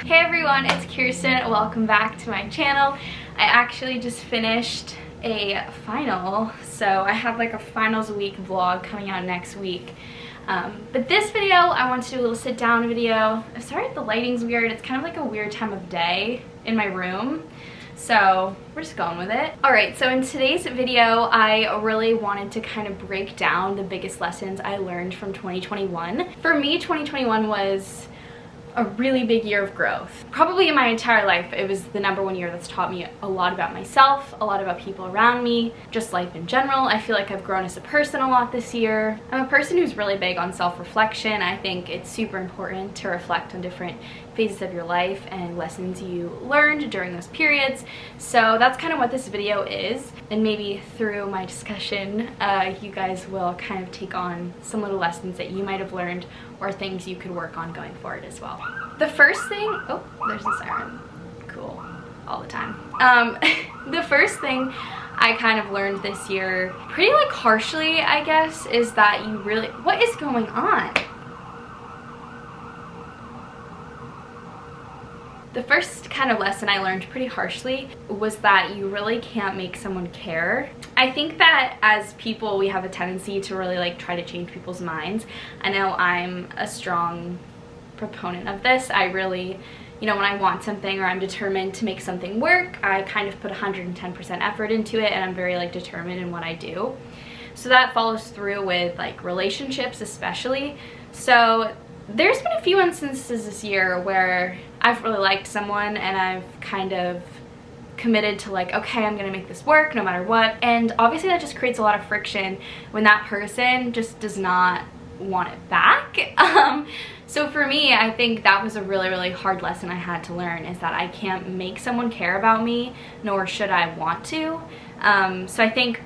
Hey everyone, it's Kiersten. Welcome back to my channel. I actually just finished a final, so I have like a finals week vlog coming out next week. But this video, I want to do a little sit down video. I'm sorry if the lighting's weird. It's kind of like a weird time of day in my room. So we're just going with it. Alright, so in today's video, I really wanted to kind of break down the biggest lessons I learned from 2021. For me, 2021 was a really big year of growth. Probably in my entire life, it was the #1 year that's taught me a lot about myself, a lot about people around me, just life in general. I feel like I've grown as a person a lot this year. I'm a person who's really big on self-reflection. I think it's super important to reflect on different phases of your life and lessons you learned during those periods. So that's kind of what this video is, and maybe through my discussion you guys will kind of take on some little lessons that you might have learned or things you could work on going forward as well. The first thing, oh, there's the siren, cool, all the time. The first thing I kind of learned this year, pretty like harshly I guess, is that you really, what is going on? The first kind of lesson I learned pretty harshly was that you really can't make someone care. I think that as people, we have a tendency to really like try to change people's minds. I know I'm a strong proponent of this. I really, you know, when I want something or I'm determined to make something work, I kind of put 110% effort into it, and I'm very like determined in what I do. So that follows through with like relationships especially. So there's been a few instances this year where I've really liked someone and I've kind of committed to like, okay, I'm gonna make this work no matter what. And obviously that just creates a lot of friction when that person just does not want it back. So for me, I think that was a really hard lesson I had to learn, is that I can't make someone care about me, nor should I want to. So I think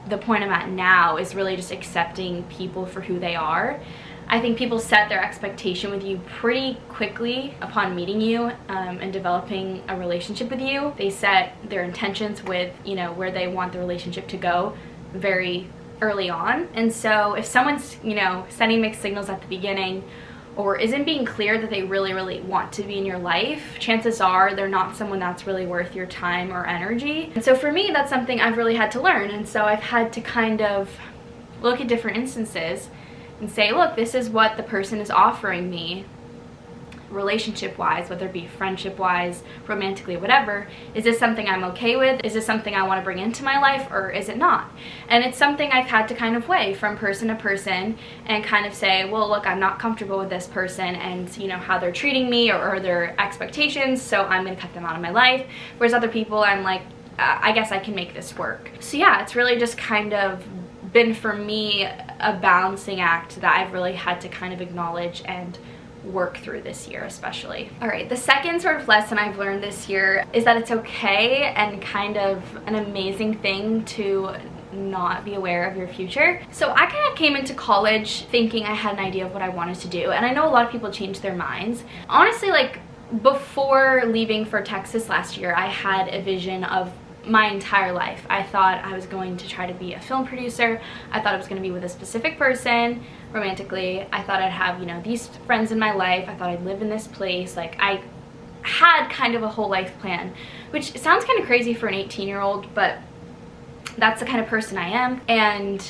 the point I'm at now is really just accepting people for who they are. I think people set their expectation with you pretty quickly upon meeting you and developing a relationship with you. They set their intentions with, you know, where they want the relationship to go very early on. And so if someone's, you know, sending mixed signals at the beginning or isn't being clear that they really want to be in your life, chances are they're not someone that's really worth your time or energy. And so for me, that's something I've really had to learn. And so I've had to kind of look at different instances and say, look, this is what the person is offering me relationship-wise, whether it be friendship-wise, romantically, whatever. Is this something I'm okay with? Is this something I want to bring into my life, or is it not? And it's something I've had to kind of weigh from person to person and kind of say, well, look, I'm not comfortable with this person and, you know, how they're treating me or their expectations, so I'm going to cut them out of my life. Whereas other people, I'm like, I guess I can make this work. So yeah, it's really just kind of been for me a balancing act that I've really had to kind of acknowledge and work through this year especially. Alright, the second sort of lesson I've learned this year is that it's okay and kind of an amazing thing to not be aware of your future. So I kind of came into college thinking I had an idea of what I wanted to do, and I know a lot of people change their minds. Honestly, like before leaving for Texas last year, I had a vision of my entire life. I thought I was going to try to be a film producer. I thought I was going to be with a specific person romantically. I thought I'd have, you know, these friends in my life. I thought I'd live in this place. Like, I had kind of a whole life plan, which sounds kind of crazy for an 18-year-old, but that's the kind of person I am,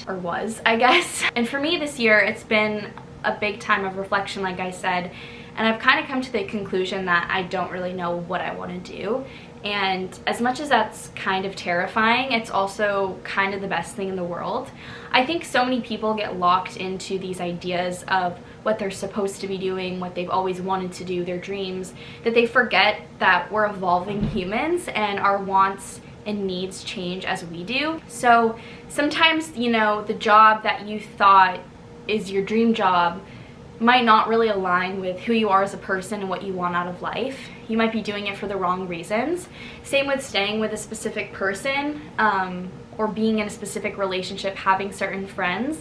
or was, I guess. And for me this year, it's been a big time of reflection, like I said, and I've kind of come to the conclusion that I don't really know what I want to do. And as much as that's kind of terrifying, it's also kind of the best thing in the world. I think so many people get locked into these ideas of what they're supposed to be doing, what they've always wanted to do, their dreams, that they forget that we're evolving humans and our wants and needs change as we do. So sometimes, you know, the job that you thought is your dream job might not really align with who you are as a person and what you want out of life. You might be doing it for the wrong reasons. Same with staying with a specific person or being in a specific relationship, having certain friends.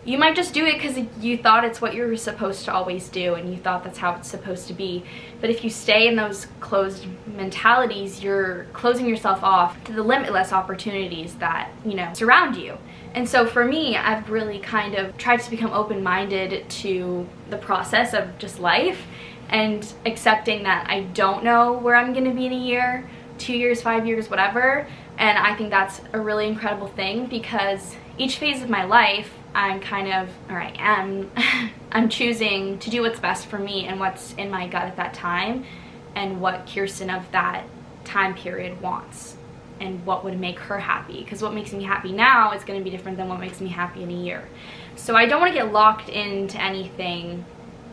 You might just do it because you thought it's what you're supposed to always do and you thought that's how it's supposed to be. But if you stay in those closed mentalities, you're closing yourself off to the limitless opportunities that, you know, surround you. And so for me, I've really kind of tried to become open-minded to the process of just life and accepting that I don't know where I'm gonna be in a year, 2 years, 5 years, whatever. And I think that's a really incredible thing, because each phase of my life, I'm choosing to do what's best for me and what's in my gut at that time, and what Kiersten of that time period wants and what would make her happy, because what makes me happy now is going to be different than what makes me happy in a year. So I don't want to get locked into anything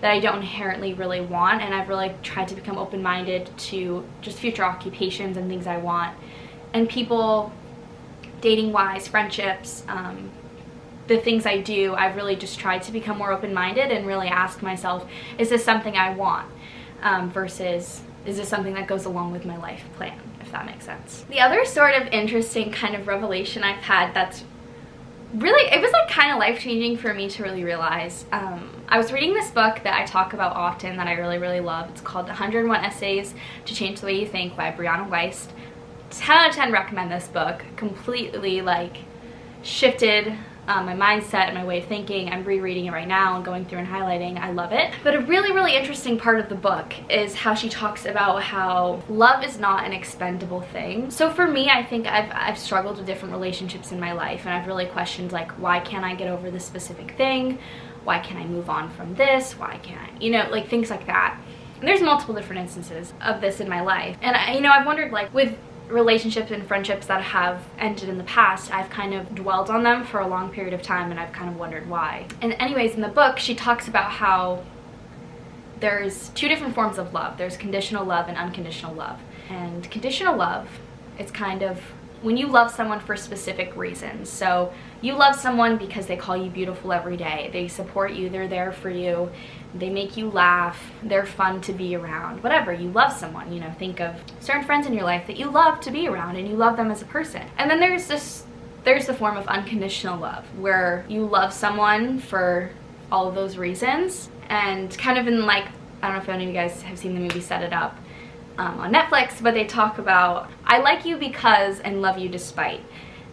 that I don't inherently really want, and I've really tried to become open-minded to just future occupations and things I want, and people, dating-wise, friendships, the things I do. I've really just tried to become more open-minded and really ask myself, is this something I want, versus is this something that goes along with my life plan, if that makes sense. The other sort of interesting kind of revelation I've had that's really, it was like kind of life-changing for me to really realize. I was reading this book that I talk about often that I really love. It's called 101 Essays to Change the Way You Think by Brianna Wiest. 10 out of 10 recommend this book. Completely like shifted my mindset and my way of thinking. I'm rereading it right now and going through and highlighting. I love it. But a really interesting part of the book is how she talks about how love is not an expendable thing. So for me, I think I've struggled with different relationships in my life, and I've really questioned, like, why can't I get over this specific thing? Why can't I move on from this? Why can't I, you know, like things like that. And there's multiple different instances of this in my life. And I've wondered, like, with relationships and friendships that have ended in the past, I've kind of dwelled on them for a long period of time, and I've kind of wondered why. And anyways, in the book, she talks about how there's two different forms of love. There's conditional love and unconditional love. And conditional love, it's kind of when you love someone for specific reasons. So you love someone because they call you beautiful every day. They support you, they're there for you, they make you laugh, they're fun to be around, whatever. You love someone, you know, think of certain friends in your life that you love to be around and you love them as a person. And then there's the form of unconditional love, where you love someone for all of those reasons, and kind of in, like, I don't know if any of you guys have seen the movie Set It Up on Netflix, but they talk about, I like you because and love you despite,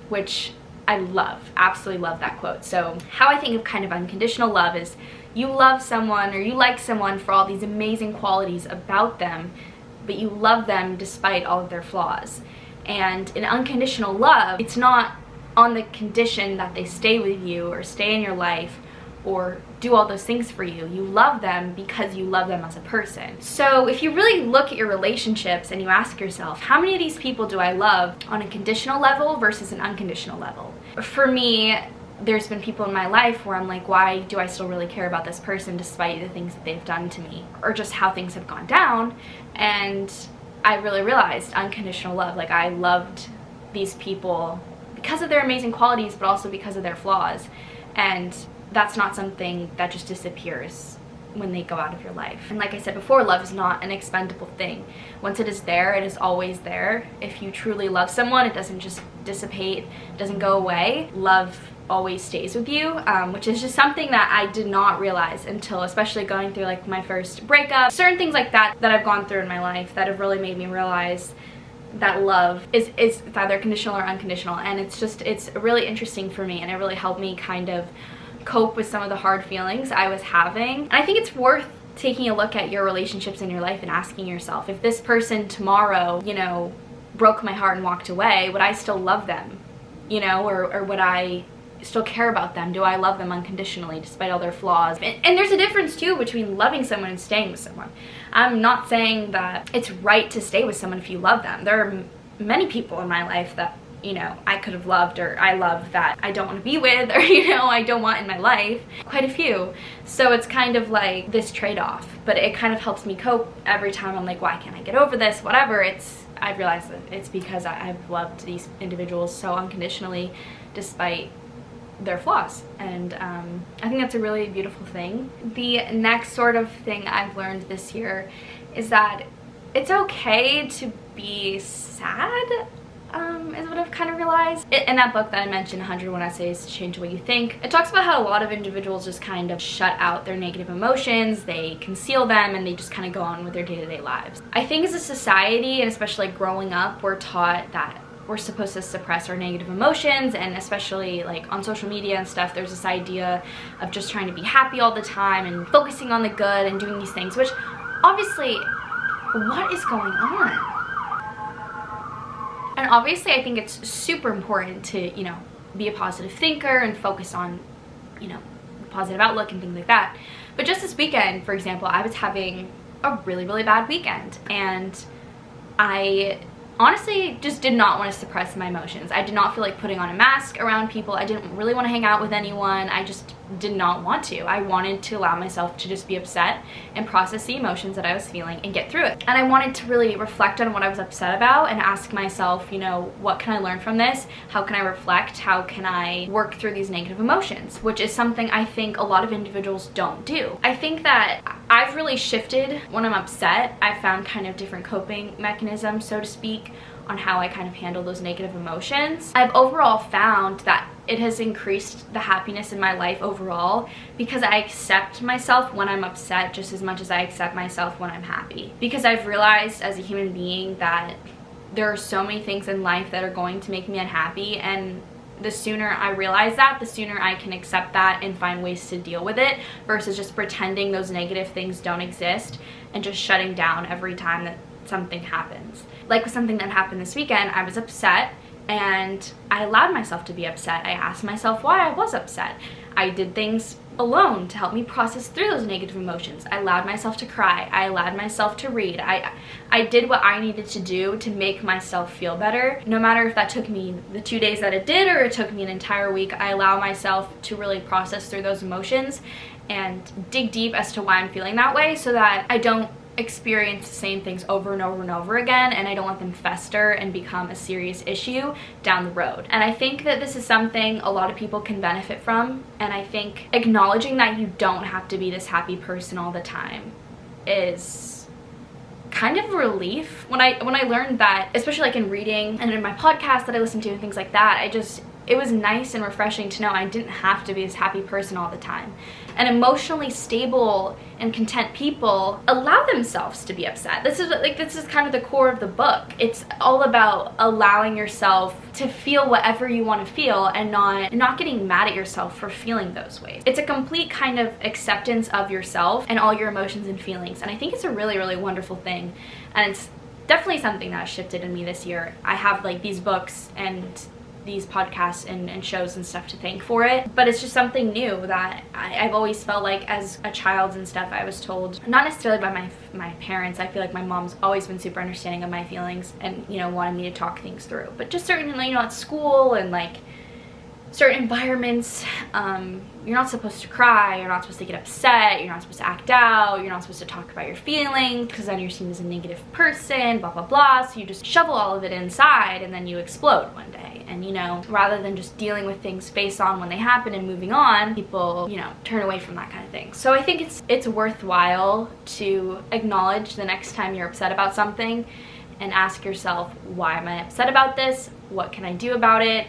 which I love, absolutely love that quote. So how I think of kind of unconditional love is you love someone or you like someone for all these amazing qualities about them, but you love them despite all of their flaws. And in unconditional love, it's not on the condition that they stay with you or stay in your life or do all those things for you. You love them because you love them as a person. So if you really look at your relationships and you ask yourself, how many of these people do I love on a conditional level versus an unconditional level? For me, there's been people in my life where I'm like, why do I still really care about this person despite the things that they've done to me, or just how things have gone down? And I really realized unconditional love, like, I loved these people because of their amazing qualities, but also because of their flaws. And that's not something that just disappears when they go out of your life. And like I said before, love is not an expendable thing. Once it is there, it is always there. If you truly love someone, it doesn't just dissipate, it doesn't go away. Love always stays with you, which is just something that I did not realize until, especially going through like my first breakup, certain things like that that I've gone through in my life that have really made me realize that love is either conditional or unconditional. And it's really interesting for me, and it really helped me kind of cope with some of the hard feelings I was having. And I think it's worth taking a look at your relationships in your life and asking yourself, if this person tomorrow, you know, broke my heart and walked away, would I still love them? You know, or would I still care about them? Do I love them unconditionally despite all their flaws? And there's a difference too between loving someone and staying with someone. I'm not saying that it's right to stay with someone if you love them. There are many people in my life that, you know, I could have loved, or I love, that I don't want to be with, or, you know, I don't want in my life. Quite a few. So it's kind of like this trade-off, but it kind of helps me cope every time I'm like, why can't I get over this? Whatever. I've realized that it's because I've loved these individuals so unconditionally despite their flaws. And I think that's a really beautiful thing. The next sort of thing I've learned this year is that it's okay to be sad, is what I've kind of realized. In that book that I mentioned, 101 Essays to Change the Way You Think, it talks about how a lot of individuals just kind of shut out their negative emotions, they conceal them, and they just kind of go on with their day-to-day lives. I think as a society, and especially growing up, we're taught that we're supposed to suppress our negative emotions, and especially like on social media and stuff, there's this idea of just trying to be happy all the time and focusing on the good and doing these things, which obviously, what is going on? And obviously I think it's super important to, you know, be a positive thinker and focus on, you know, positive outlook and things like that. But just this weekend, for example, I was having a really, really bad weekend, and I honestly just did not want to suppress my emotions. I did not feel like putting on a mask around people. I didn't really want to hang out with anyone. I just did not want to. I wanted to allow myself to just be upset and process the emotions that I was feeling and get through it. And I wanted to really reflect on what I was upset about and ask myself, you know, what can I learn from this? How can I reflect? How can I work through these negative emotions? Which is something I think a lot of individuals don't do. I think that I've really shifted when I'm upset. I found kind of different coping mechanisms, so to speak, on how I kind of handle those negative emotions. I've overall found that it has increased the happiness in my life overall because I accept myself when I'm upset just as much as I accept myself when I'm happy. Because I've realized as a human being that there are so many things in life that are going to make me unhappy, and the sooner I realize that, the sooner I can accept that and find ways to deal with it, versus just pretending those negative things don't exist and just shutting down every time that something happens. Like with something that happened this weekend, I was upset and I allowed myself to be upset. I asked myself why I was upset. I did things alone to help me process through those negative emotions. I allowed myself to cry. I allowed myself to read. I did what I needed to do to make myself feel better. No matter if that took me the 2 days that it did or it took me an entire week, I allow myself to really process through those emotions and dig deep as to why I'm feeling that way, so that I don't experience the same things over and over and over again, and I don't let them fester and become a serious issue down the road. And I think that this is something a lot of people can benefit from, and I think acknowledging that you don't have to be this happy person all the time is kind of a relief. When I learned that, especially like in reading and in my podcast that I listen to and things like that, it was nice and refreshing to know I didn't have to be this happy person all the time. And emotionally stable and content people allow themselves to be upset. This is kind of the core of the book. It's all about allowing yourself to feel whatever you want to feel and not getting mad at yourself for feeling those ways. It's a complete kind of acceptance of yourself and all your emotions and feelings. And I think it's a really, really wonderful thing. And it's definitely something that has shifted in me this year. I have like these books and these podcasts and shows and stuff to thank for it, but it's just something new that I've always felt like as a child and stuff. I was told, not necessarily by my parents. I feel like my mom's always been super understanding of my feelings and, you know, wanted me to talk things through, but just certainly, you know, at school and like certain environments, you're not supposed to cry, you're not supposed to get upset, you're not supposed to act out, you're not supposed to talk about your feelings because then you're seen as a negative person, blah blah blah. So you just shovel all of it inside and then you explode one day. And, you know, rather than just dealing with things face on when they happen and moving on, people, you know, turn away from that kind of thing. So I think it's worthwhile to acknowledge the next time you're upset about something and ask yourself, why am I upset about this? What can I do about it?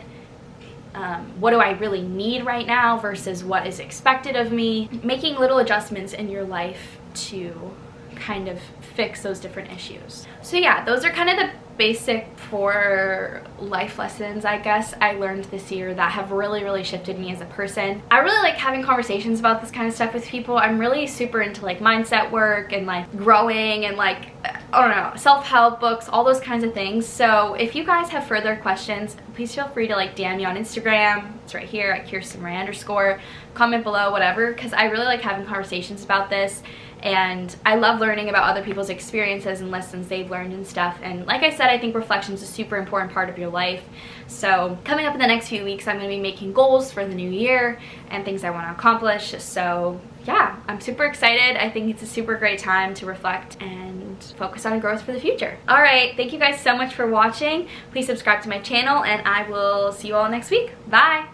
What do I really need right now versus what is expected of me? Making little adjustments in your life to kind of fix those different issues. So yeah, those are kind of the basic 4 life lessons, I guess, I learned this year that have really, really shifted me as a person. I really like having conversations about this kind of stuff with people. I'm really super into like mindset work and like growing and like, I don't know, self-help books, all those kinds of things. So if you guys have further questions, please feel free to like DM me on Instagram. It's right here at Kiersten_. Comment below, whatever, because I really like having conversations about this. And I love learning about other people's experiences and lessons they've learned and stuff. And like I said, I think reflection is a super important part of your life. So coming up in the next few weeks, I'm going to be making goals for the new year and things I want to accomplish. So yeah, I'm super excited. I think it's a super great time to reflect and focus on growth for the future. All right, thank you guys so much for watching. Please subscribe to my channel and I will see you all next week. Bye!